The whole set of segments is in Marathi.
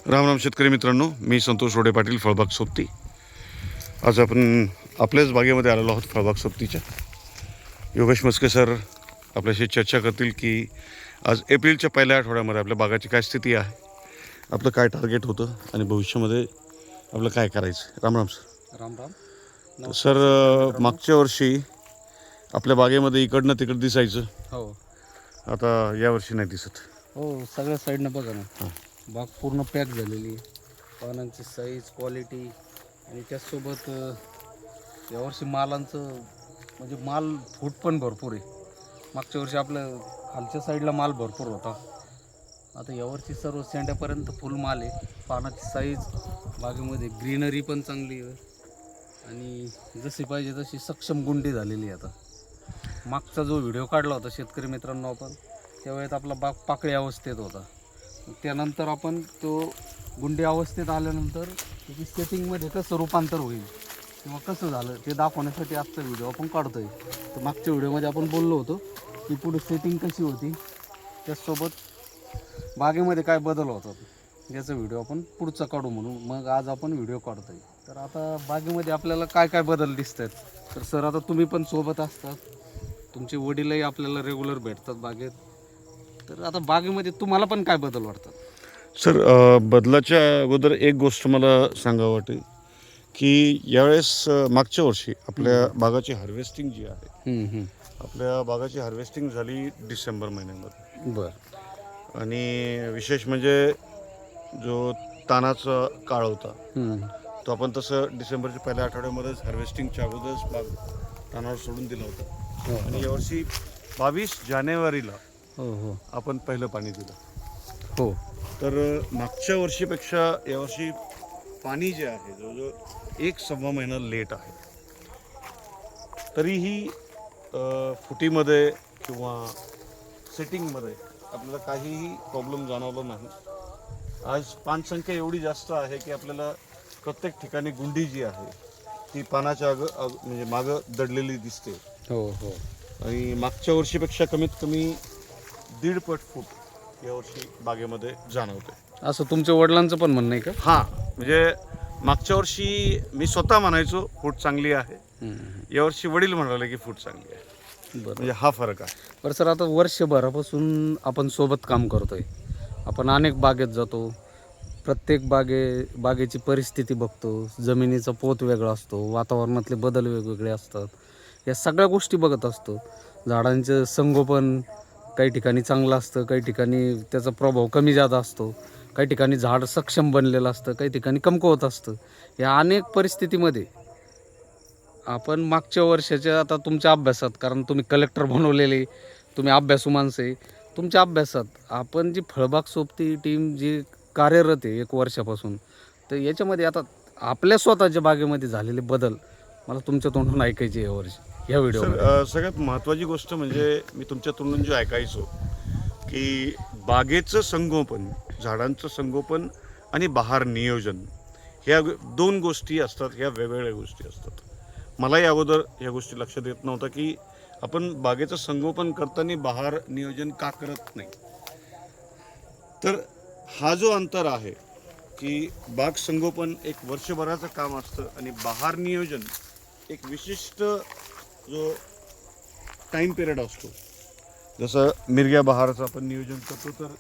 राम राम शेतकरी मित्रांनो, मी संतोष रोडे पाटील, फळबाग सोबती. आज आपण आपल्याच बागेमध्ये आलेलो आहोत. फळबाग सोबतीच्या योगेश मस्के सर आपल्याशी चर्चा करतील की आज एप्रिलच्या पहिल्या आठवड्यामध्ये आपल्या बागाची काय स्थिती आहे, आपलं काय टार्गेट होतं आणि भविष्यामध्ये आपलं काय करायचं. राम राम सर. राम राम. सर, मागच्या वर्षी आपल्या बागेमध्ये इकडनं तिकडं दिसायचं, हो आता यावर्षी नाही दिसत. हो, सगळ्या साईडनं बघा ना, बाग पूर्ण पॅक झालेली आहे. पानांची साईज, क्वालिटी आणि त्याचसोबत यावर्षी मालांचं म्हणजे माल फूट पण भरपूर आहे. मागच्या वर्षी आपलं खालच्या साईडला माल भरपूर होता, आता यावर्षी सर्व शेंड्यापर्यंत फुल माल आहे. पानाची साईज, बागेमध्ये ग्रीनरी पण चांगली आहे आणि जशी पाहिजे तशी सक्षम गुंडी झालेली आहे. आता मागचा जो व्हिडिओ काढला होता शेतकरी मित्रांनो आपण, त्यावेळेस आपला बाग पाकळी अवस्थेत होता. त्यानंतर आपण तो गुंडी अवस्थेत आल्यानंतर त्याची सेटिंगमध्ये कसं रूपांतर होईल किंवा कसं झालं ते दाखवण्यासाठी आजचा व्हिडिओ आपण काढतोय. तर मागच्या व्हिडिओमध्ये आपण बोललो होतो की पुढे सेटिंग कशी होती, त्याचसोबत बागेमध्ये काय बदल होतात याचा व्हिडिओ आपण पुढचा काढू म्हणून मग आज आपण व्हिडिओ काढतोय. तर आता बागेमध्ये आपल्याला काय काय बदल दिसत आहेत. तर सर, आता तुम्ही पण सोबत असतात, तुमचे वडीलही आपल्याला रेग्युलर भेटतात बागेत, तर आता बागेमध्ये तुम्हाला पण काय बदल वाटतात. सर, बदलाच्या अगोदर एक गोष्ट मला सांगावं वाटेल की यावेळेस मागच्या वर्षी आपल्या बागाची हार्वेस्टिंग जी आहे, आपल्या बागाची हार्वेस्टिंग झाली डिसेंबर महिन्यामध्ये. बरं. आणि विशेष म्हणजे जो तानाचा काळ होता तो आपण तसं डिसेंबरच्या पहिल्या आठवड्यामध्येच हार्वेस्टिंगच्या अगोदरच बाग तानावर सोडून दिला होता. आणि यावर्षी 22 जानेवारीला हो हो आपण पहिलं पाणी दिलं. हो तर मागच्या वर्षीपेक्षा यावर्षी पाणी जे आहे जवळजवळ 1-1.25 महिना लेट आहे. तरीही फुटीमध्ये किंवा सेटिंगमध्ये आपल्याला काहीही प्रॉब्लेम जाणवला नाही. आज पान संख्या एवढी जास्त आहे की आपल्याला प्रत्येक ठिकाणी गुंडी जी आहे ती पानाच्या म्हणजे मागं दडलेली दिसते. हो हो आणि मागच्या वर्षीपेक्षा कमीत कमी 1.5 पट फूट यावर्षी बागेमध्ये जाणवते. असं तुमच्या वडिलांचं पण म्हणणं आहे का? हां, म्हणजे मागच्या वर्षी मी स्वतः म्हणायचो फूट चांगली आहे, यावर्षी वडील म्हणाले की फूट चांगली आहे. बरं म्हणजे हा फरक आहे. बरं सर, आता वर्षभरापासून आपण सोबत काम करतोय, आपण अनेक बागेत जातो, प्रत्येक बागेची परिस्थिती बघतो, जमिनीचा पोत वेगळा असतो, वातावरणातले बदल वेगवेगळे असतात, या सगळ्या गोष्टी बघत असतो. झाडांचं संगोपन काही ठिकाणी चांगलं असतं, काही ठिकाणी त्याचा प्रभाव कमी जादा असतो, काही ठिकाणी झाड सक्षम बनलेलं असतं, काही ठिकाणी कमकुवत असतं. या अनेक परिस्थितीमध्ये आपण मागच्या वर्षाच्या आता तुमच्या अभ्यासात, कारण तुम्ही कलेक्टर बनवलेले, तुम्ही अभ्यासू माणसं आहे, तुमच्या अभ्यासात आपण जी फळबाग सोबती टीम जी कार्यरत आहे 1 वर्षापासून, तर याच्यामध्ये आता आपल्या स्वतःच्या बागेमध्ये झालेले बदल मला तुमच्या तोंडून ऐकायचे यावर्षी या व्हिडिओ. सगळ्यात महत्त्वाची गोष्ट म्हणजे मी तुमच्या तोंडून जे ऐकायचो की बागेचं संगोपन, झाडांचं संगोपन आणि बहार नियोजन, ह्या 2 गोष्टी असतात, ह्या वेगवेगळ्या गोष्टी असतात. मलाही अगोदर ह्या गोष्टी लक्षात येत नव्हतं की आपण बागेचं संगोपन करताना बहार नियोजन का करत नाही. तर हा जो अंतर आहे की बाग संगोपन एक वर्षभराचं काम असतं आणि बहार नियोजन एक विशिष्ट जो टाईम पिरियड असतो. जसं मिरग्या बहाराचं आपण नियोजन करतो, तर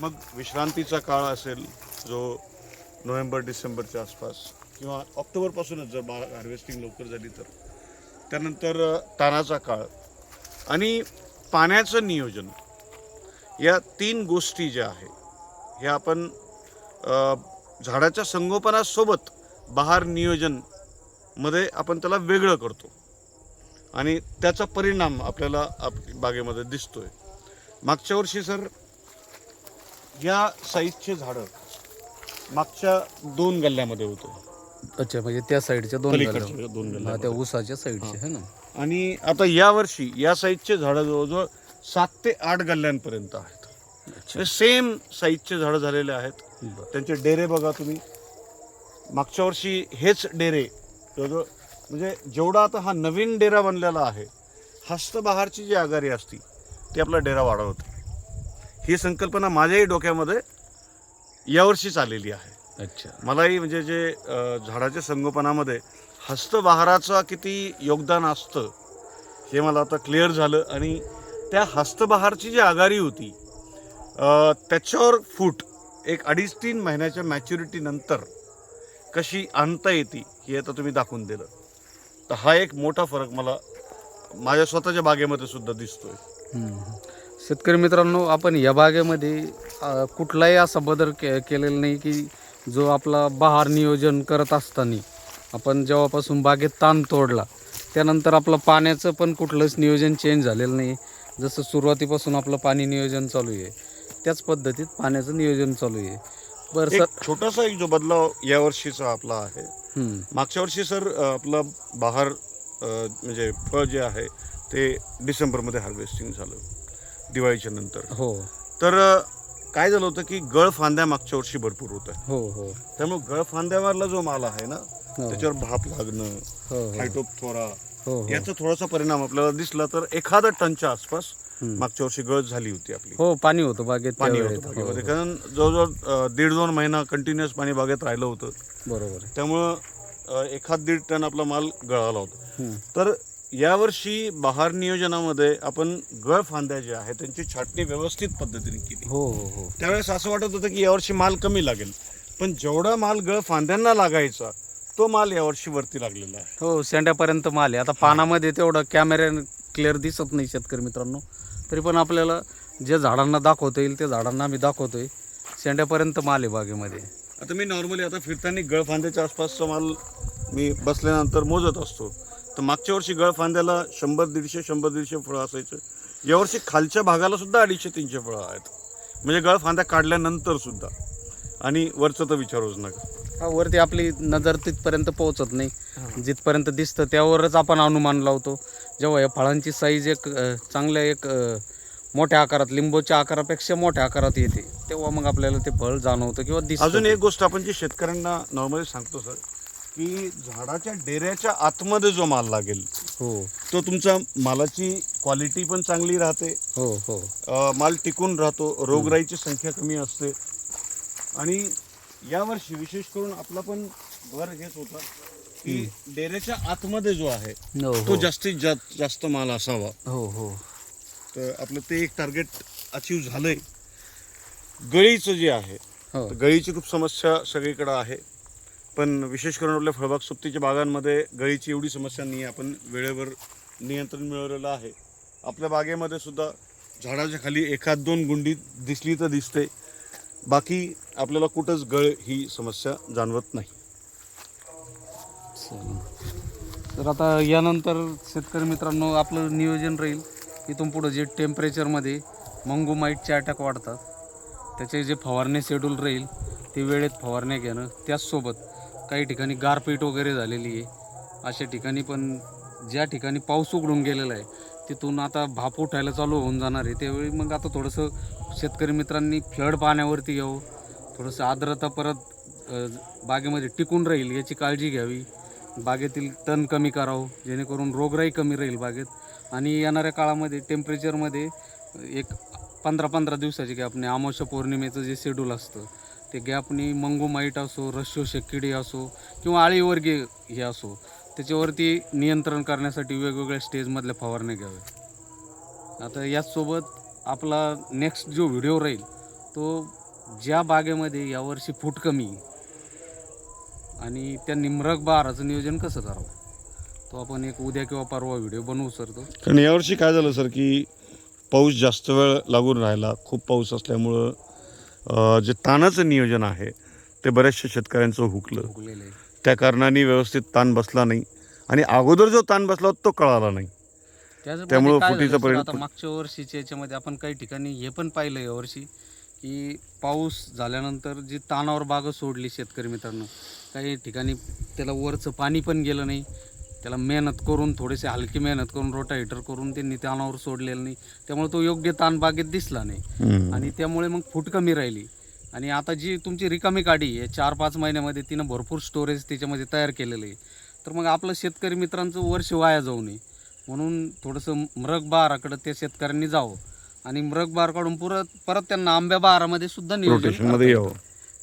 मग विश्रांतीचा काळ असेल जो नोव्हेंबर-डिसेंबरच्या आसपास किंवा ऑक्टोबरपासूनच जर बाग हार्वेस्टिंग लवकर झाली तर, त्यानंतर तानाचा काळ आणि पाण्याचं नियोजन, या 3 गोष्टी ज्या आहे ह्या आपण झाडाच्या संगोपनासोबत बहार नियोजनमध्ये आपण त्याला वेगळं करतो आणि त्याचा परिणाम आपल्याला बागेमध्ये दिसतोय. मागच्या वर्षी सर या साईजचे झाडं मागच्या 2 गल्ल्यामध्ये होते. अच्छा, म्हणजे त्या साईडच्या 2 पलीकडच्या 2 गल्ल्या, त्या ऊसाच्या साईडचे आहे ना. आणि आता यावर्षी या साईजचे झाडं जवळजवळ 7 ते 8 गल्ल्यांपर्यंत आहेत. सेम साईजचे झाडं झालेले आहेत. त्यांचे डेरे बघा तुम्ही. मागच्या वर्षी हेच डेरे जवळजवळ, म्हणजे जेवढा आता हा नवीन डेरा बनलेला आहे, हस्तबहारची जी आघाडी असती ती आपला डेरा वाढवते. ही संकल्पना माझ्याही डोक्यामध्ये यावर्षीच आलेली आहे. अच्छा. मलाही म्हणजे जे झाडाच्या संगोपनामध्ये हस्तबहाराचं किती योगदान असतं हे मला आता क्लिअर झालं. आणि त्या हस्तबहारची जी आघाडी होती त्याच्यावर फूट एक 2.5-3 महिन्याच्या मॅच्युरिटी नंतर कशी आणता येते हे आता तुम्ही दाखवून दिलं. तर हा एक मोठा फरक मला माझ्या स्वतःच्या बागेमध्ये सुद्धा दिसतोय. शेतकरी मित्रांनो, आपण या बागेमध्ये कुठलाही असा बदल केलेला नाही की जो आपला बहार नियोजन करत असताना आपण जेव्हापासून बागेत ताण तोडला त्यानंतर आपलं पाण्याचं पण कुठलंच नियोजन चेंज झालेलं नाही. जसं सुरुवातीपासून आपलं पाणी नियोजन चालू आहे त्याच पद्धतीत पाण्याचं नियोजन चालू आहे. बरं एक सर, छोटासा एक जो बदलाव या वर्षीचा आपला आहे. मागच्या वर्षी सर आपला बहार म्हणजे फळ जे आहे ते डिसेंबरमध्ये हार्वेस्टिंग झालं दिवाळीच्या नंतर. हो तर काय झालं होतं की गळफांद्या मागच्या वर्षी भरपूर होत्या. हो त्यामुळे गळफांद्यावरला जो माल आहे ना त्याच्यावर भाप लागणं, हो फायटोप्थोरा हो याचा थोडासा परिणाम आपल्याला दिसला. तर 1 टनच्या आसपास मागच्या वर्षी गळ झाली होती आपली. हो, पाणी होतं बागेत, पाणी त्यावेळेत. होतं बागेमध्ये, कारण जवळजवळ 1.5-2 महिना कंटिन्युअस पाणी बागेत राहिलं होतं. बरोबर आहे. त्यामुळं 1-1.5 टन आपला माल गळाला होता. तर यावर्षी बहार नियोजनामध्ये आपण गळफांद्या ज्या आहेत त्यांची छाटणी व्यवस्थित पद्धतीने केली. हो हो हो त्यावेळेस असं वाटत होतं की यावर्षी माल कमी लागेल, पण जेवढा माल गळफांद्यांना लागायचा तो माल यावर्षी वरती लागलेला आहे. हो, शेंड्यापर्यंत माल आहे. आता पानामध्ये तेवढं कॅमेऱ्यानं क्लिअर दिसत नाही शेतकरी मित्रांनो, तरी पण आपल्याला जे झाडांना दाखवता येईल ते झाडांना आम्ही दाखवतोय. शेंड्यापर्यंत माल आहे बागेमध्ये. आता मी नॉर्मली आता फिरताना गळफांद्याच्या आसपासचा माल मी बसल्यानंतर मोजत असतो. तर मागच्या वर्षी गळफांद्याला 100-150 फळं असायचं. यावर्षी खालच्या भागाला सुद्धा 250-300 फळं आहेत, म्हणजे गळफांद्या काढल्यानंतर सुद्धा. आणि वरचं तर विचारूच नका. हा, वरती आपली नजर तिथपर्यंत पोहोचत नाही. जिथपर्यंत दिसतं त्यावरच आपण अनुमान लावतो. जेव्हा या फळांची साईज एक चांगल्या एक मोठ्या आकारात, लिंबूच्या आकारापेक्षा मोठ्या आकारात येते, तेव्हा मग आपल्याला ते फळ जाणवतं किंवा दिसतं. अजून एक गोष्ट आपण जी शेतकऱ्यांना नॉर्मली सांगतो सर, की झाडाच्या डेऱ्याच्या आतमध्ये जो माल लागेल हो तो तुमचा मालाची क्वालिटी पण चांगली राहते. हो हो माल टिकून राहतो, रोगराईची संख्या कमी असते. आणि यावर्षी विशेष करून आपला पण भर हेच होता की डेऱ्याच्या आतमध्ये जो आहे हो तो जास्तीत जास्त माल असावा. हो हो तर आपलं ते एक टार्गेट अचीव झालंय. गळीचं जे आहे, हो तर गळीची खूप समस्या सगळीकडे आहे, पण विशेष करून आपल्या फळबाग सोबतीच्या बागांमध्ये गळीची एवढी समस्या नाही. आपण वेळेवर नियंत्रण मिळवलेलं आहे. आपल्या बागेमध्ये सुद्धा झाडाच्या खाली 1-2 गुंडी दिसली तर दिसते, बाकी आपल्याला कुठंच गळ ही समस्या जाणवत नाही. तर आता यानंतर शेतकरी मित्रांनो आपलं नियोजन राहील इथून पुढं जे टेम्परेचरमध्ये मंगोमाईटचे अटॅक वाढतात त्याचे जे फवारणी शेड्यूल राहील ते वेळेत फवारण्या घेणं. त्याचसोबत काही ठिकाणी गारपीट वगैरे झालेली आहे, अशा ठिकाणी पण ज्या ठिकाणी पाऊस उघडून गेलेला आहे तिथून आता भाप उठायला चालू होऊन जाणार आहे. त्यावेळी मग आता थोडंसं शेतकरी मित्रांनी फ्लड पाण्यावरती घ्यावं, थोडंसं आर्द्रता परत बागेमध्ये टिकून राहील याची काळजी घ्यावी. बागेतील तण कमी करावं जेणेकरून रोगराई कमी राहील बागेत. आणि येणाऱ्या काळामध्ये टेम्परेचरमध्ये एक 15-15 दिवसाची गॅपने अमावस्या पौर्णिमेचं जे शेड्यूल असतं ते गॅपनी मंगोमाईट असो, रश्यो शेकिडी असो किंवा आळीवर्गीय हे असो त्याच्यावरती नियंत्रण करण्यासाठी वेगवेगळ्या स्टेजमधल्या फवारण्या घ्याव्या. आता याचसोबत आपला नेक्स्ट जो व्हिडिओ राहील तो ज्या बागेमध्ये यावर्षी फूट कमी आणि त्या निमरक बहाराचं नियोजन कसं करावं तो आपण एक उद्या किंवा परवा व्हिडिओ बनवू सर. तो कारण यावर्षी काय झालं सर की पाऊस जास्त वेळ लागून राहिला. खूप पाऊस असल्यामुळं जे ताणाचं नियोजन आहे ते बऱ्याचशा शेतकऱ्यांचं हुकलं. उगलेलं आहे. त्या कारणाने व्यवस्थित ताण बसला नाही आणि अगोदर जो ताण बसला होता तो कळाला नाही. त्यामुळं फुटीचा परिणाम. आता मागच्या वर्षीच्या याच्यामध्ये आपण काही ठिकाणी हे पण पाहिलं यावर्षी की पाऊस झाल्यानंतर जी ताणावर बागं सोडली शेतकरी मित्रांनो, काही ठिकाणी त्याला वरचं पाणी पण गेलं नाही, त्याला मेहनत करून थोडेसे हलकी मेहनत करून रोटावेटर करून त्यांनी ताणावर सोडलेलं नाही, त्यामुळे तो योग्य ताण बागेत दिसला नाही आणि त्यामुळे मग फूट कमी राहिली. आणि आता जी तुमची रिकामी काडी आहे 4-5 महिन्यामध्ये तिनं भरपूर स्टोरेज त्याच्यामध्ये तयार केलेलं आहे. तर मग आपलं शेतकरी मित्रांचं वर्ष वाया जाऊ नये म्हणून थोडंसं मृग बहाराकडं त्या शेतकऱ्यांनी जावं आणि मृग बहार काढून परत त्यांना आंब्या बहारामध्ये सुद्धा नियोजन रोटेशनमध्ये यावं.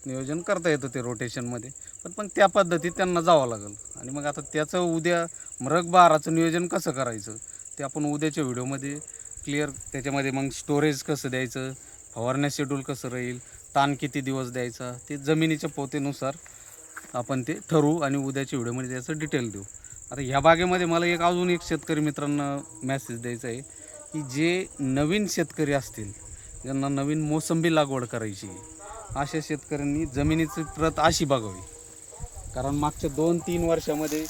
नियोजन करता येतं ते रोटेशनमध्ये, पण मग त्या पद्धतीत त्यांना जावं लागेल. आणि मग आता त्याचं उद्या मृग बहाराचं नियोजन कसं करायचं ते आपण उद्याच्या व्हिडिओमध्ये क्लिअर, त्याच्यामध्ये मग स्टोरेज कसं द्यायचं, फवारण्या शेड्यूल कसं राहील, ताण किती दिवस द्यायचा, ते जमिनीच्या पोतेनुसार आपण ते ठरवू आणि उद्याच्या व्हिडिओमध्ये त्याचं डिटेल देऊ. आता ह्या बागेमध्ये मला अजून एक शेतकरी मित्रांना मेसेज द्यायचा आहे की जे नवीन शेतकरी असतील, ज्यांना नवीन मोसंबी लागवड करायची आहे, अशा शेतकऱ्यांनी जमिनीची प्रत अशी बघावी. कारण मागच्या 2-3 वर्षामध्ये